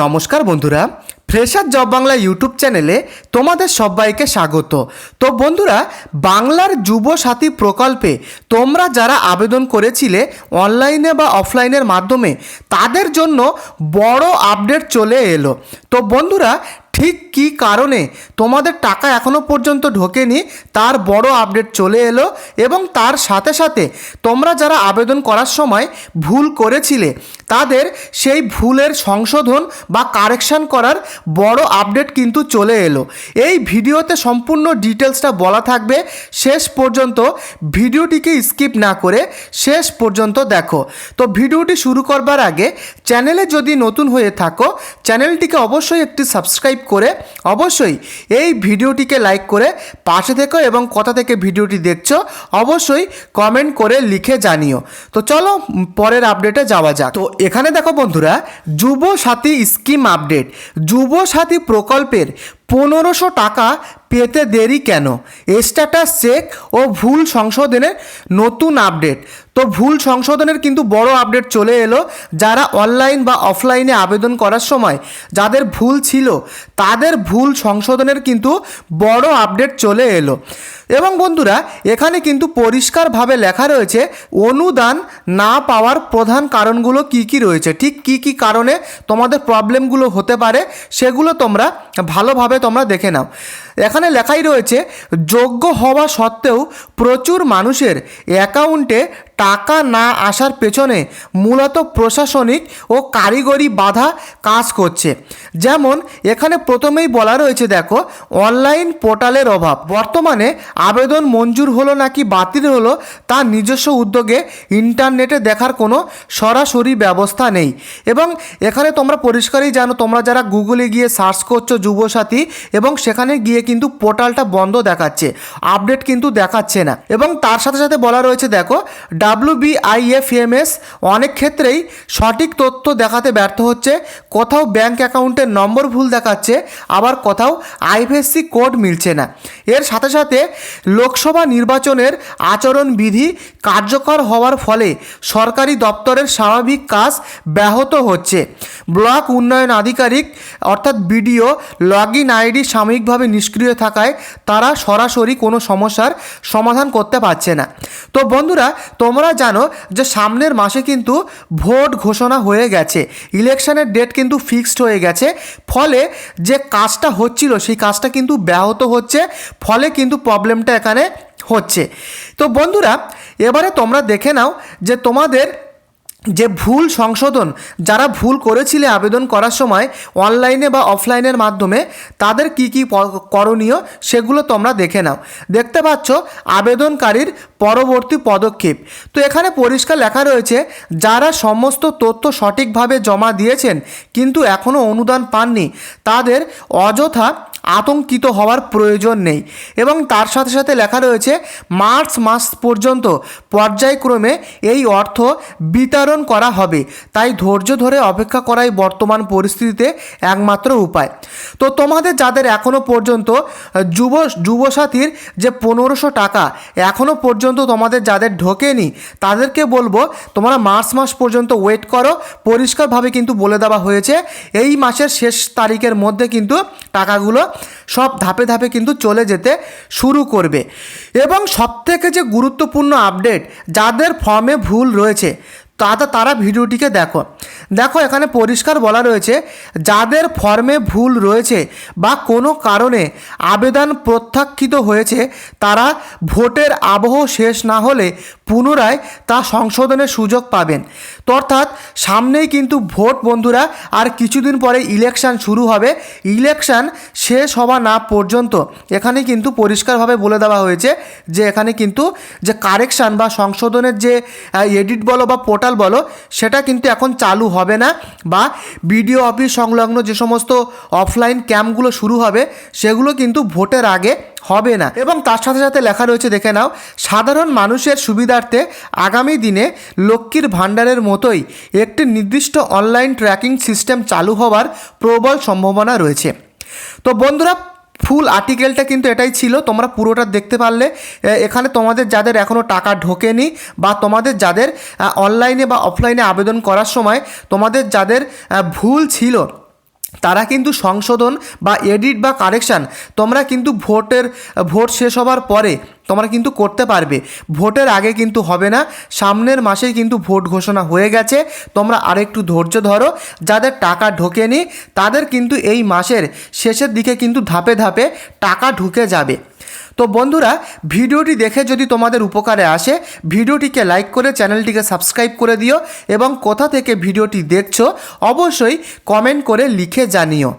নমস্কার বন্ধুরা, fresher job Bangla YouTube চ্যানেলে তোমাদের সবাইকে স্বাগত। তো বন্ধুরা, বাংলার যুবসাথী প্রকল্পে তোমরা যারা আবেদন করেছিলে অনলাইনে বা অফলাইনের মাধ্যমে, তাদের জন্য বড় আপডেট চলে এলো। তো বন্ধুরা, ঠিক কী কারণে তোমাদের টাকা এখনও পর্যন্ত ঢোকেনি তার বড় আপডেট চলে এলো, এবং তার সাথে সাথে তোমরা যারা আবেদন করার সময় ভুল করেছিলে তাদের সেই ভুলের সংশোধন বা কারেকশান করার বড় আপডেট কিন্তু চলে এলো। এই ভিডিওতে সম্পূর্ণ ডিটেলসটা বলা থাকবে, শেষ পর্যন্ত ভিডিওটিকে স্কিপ না করে শেষ পর্যন্ত দেখো। তো ভিডিওটি শুরু করবার আগে চ্যানেলে যদি নতুন হয়ে থাকো, চ্যানেলটিকে অবশ্যই একটি সাবস্ক্রাইব করে অবশ্যই এই ভিডিওটিকে লাইক করে পাশে থেকো, এবং কোথা থেকে ভিডিওটি দেখছো অবশ্যই কমেন্ট করে লিখে জানিও। তো চলো পরের আপডেটে যাওয়া যাক। তো এখানে দেখো বন্ধুরা, যুবসাথী স্কিম আপডেট। যুবসাথী প্রকল্পের 1500 টাকা পেতে দেরি কেন? স্ট্যাটাস চেক ও ভুল সংশোধনের নতুন আপডেট। তো ভুল সংশোধনের কিন্তু বড় আপডেট চলে এলো। যারা অনলাইন বা অফলাইনে আবেদন করার সময় যাদের ভুল ছিল তাদের ভুল সংশোধনের কিন্তু বড় আপডেট চলে এলো। এবং বন্ধুরা, এখানে কিন্তু পরিষ্কারভাবে লেখা রয়েছে অনুদান না পাওয়ার প্রধান কারণগুলো কি কি রয়েছে, ঠিক কি কি কারণে তোমাদের প্রবলেমগুলো হতে পারে সেগুলো তোমরা ভালোভাবে তোমরা দেখে নাও। এখানে লেখাই রয়েছে যোগ্য হওয়া সত্ত্বেও প্রচুর মানুষের অ্যাকাউন্টে টাকা না আসার পেছনে মূলত প্রশাসনিক ও কারিগরি বাধা কাজ করছে। যেমন এখানে প্রথমেই বলা রয়েছে, দেখো, অনলাইন পোর্টালের অভাব। বর্তমানে আবেদন মঞ্জুর হলো নাকি বাতিল হলো তার নিজস্ব উদ্যোগে ইন্টারনেটে দেখার কোনো সরাসরি ব্যবস্থা নেই। এবং এখানে তোমরা পরিষ্কারই জানো, তোমরা যারা গুগলে গিয়ে সার্চ করছো যুবসাথী, এবং সেখানে গিয়ে কিন্তু পোর্টালটা বন্ধ দেখাচ্ছে, আপডেট কিন্তু দেখাচ্ছে না। এবং তার সাথে সাথে বলা রয়েছে, দেখো, WBIFMS অনেক ক্ষেত্রেই সঠিক তথ্য দেখাতে ব্যর্থ হচ্ছে। কোথাও ব্যাংক অ্যাকাউন্টের নম্বর ভুল দেখাচ্ছে, আবার কোথাও আইএফএসসি কোড মিলছে না। এর সাথে সাথে লোকসভা নির্বাচনের আচরণবিধি কার্যকর হওয়ার ফলে সরকারি দপ্তরের স্বাভাবিক কাজ ব্যাহত হচ্ছে। ব্লক উন্নয়ন আধিকারিক অর্থাৎ BDO লগ ইন আইডি সাময়িকভাবে নিষ্ক্রিয় থাকায় তারা সরাসরি কোনো সমস্যার সমাধান করতে পারছে না। তো বন্ধুরা, তোমরা জানো যে সামনের মাসে কিন্তু ভোট ঘোষণা হয়ে গেছে, ইলেকশনের ডেট কিন্তু ফিক্সড হয়ে গেছে। ফলে যে কাজটা হচ্ছিল সেই কাজটা কিন্তু ব্যাহত হচ্ছে, ফলে কিন্তু প্রবলেমটা এখানে হচ্ছে। তো বন্ধুরা, এবারে তোমরা দেখে নাও যে তোমাদের যে ভুল সংশোধন, যারা ভুল করেছিলে আবেদন করার সময় অনলাইনে বা অফলাইনের মাধ্যমে, তাদের কি কি করণীয় সেগুলো তোমরা দেখে নাও। দেখতে পাচ্ছ আবেদনকারীর পরবর্তী পদক্ষেপ। তো এখানে পরিষ্কার লেখা রয়েছে, যারা সমস্ত তথ্য সঠিকভাবে জমা দিয়েছেন কিন্তু এখনও অনুদান পাননি তাদের অযথা আতঙ্কিত হওয়ার প্রয়োজন নেই। এবং তার সাথে সাথে লেখা রয়েছে মার্চ মাস পর্যন্ত পর্যায়ক্রমে এই অর্থ বিতরণ করা হবে, তাই ধৈর্য ধরে অপেক্ষা করাই বর্তমান পরিস্থিতিতে একমাত্র উপায়। তো তোমাদের যাদের এখনও পর্যন্ত যুবসাথীর যে 1500 টাকা এখনও পর্যন্ত তোমাদের যাদের ঢোকেনি, তাদেরকে বলবো তোমরা মার্চ মাস পর্যন্ত ওয়েট করো। পরিষ্কারভাবে কিন্তু বলে দেওয়া হয়েছে এই মাসের শেষ তারিখের মধ্যে কিন্তু টাকাগুলো সব ধাপে ধাপে কিন্তু চলে যেতে শুরু করবে। এবং সবথেকে যে গুরুত্বপূর্ণ আপডেট, যাদের ফর্মে ভুল রয়েছে তারা ভিডিওটিকে দেখো। এখানে পরিষ্কার বলা রয়েছে, যাদের ফর্মে ভুল রয়েছে বা কোনো কারণে আবেদন প্রত্যাখ্যাত হয়েছে তারা ভোটের আবহ শেষ না হলে পুনরায় তা সংশোধনের সুযোগ পাবেন। তো অর্থাৎ সামনেই কিন্তু ভোট বন্ধুরা, আর কিছুদিন পরে ইলেকশন শুরু হবে। ইলেকশন শেষ হওয়া না পর্যন্ত এখানে কিন্তু পরিষ্কারভাবে বলে দেওয়া হয়েছে যে এখানে কিন্তু যে কারেকশান বা সংশোধনের যে এডিট বলো বা পোর্টাল বলো, সেটা কিন্তু এখন চালু হবে না। বা BDO অফিস সংলগ্ন যে সমস্ত অফলাইন ক্যাম্পগুলো শুরু হবে সেগুলো কিন্তু ভোটের আগে হবে না। এবং তার সাথে সাথে লেখা রয়েছে, দেখে নাও, সাধারণ মানুষের সুবিধার্থে আগামী দিনে লক্ষ্মীর ভাণ্ডারের মতোই একটি নির্দিষ্ট অনলাইন ট্র্যাকিং সিস্টেম চালু হওয়ার প্রবল সম্ভাবনা রয়েছে। তো বন্ধুরা, ফুল আর্টিকেলটা কিন্তু এটাই ছিল, তোমরা পুরোটা দেখতে পারলে। এখানে তোমাদের যাদের এখনও টাকা ঢোকেনি বা তোমাদের যাদের অনলাইনে বা অফলাইনে আবেদন করার সময় তোমাদের যাদের ভুল ছিল তারা কিন্তু সংশোধন বা এডিট বা কারেকশান তোমরা কিন্তু ভোট শেষ হবার পরে তোমরা কিন্তু করতে পারবে। ভোটের আগে কিন্তু হবে না, সামনের মাসেই কিন্তু ভোট ঘোষণা হয়ে গেছে। তোমরা আরেকটু ধৈর্য ধরো, যাদের টাকা ঢোকেনি তাদের কিন্তু এই মাসের শেষের দিকে কিন্তু ধাপে ধাপে টাকা ঢুকে যাবে। তো বন্ধুরা, ভিডিওটি দেখে যদি তোমাদের উপকারে আসে ভিডিওটিকে লাইক করে চ্যানেলটিকে সাবস্ক্রাইব করে দিও এবং কোথা থেকে ভিডিওটি দেখছো অবশ্যই কমেন্ট করে লিখে জানিও।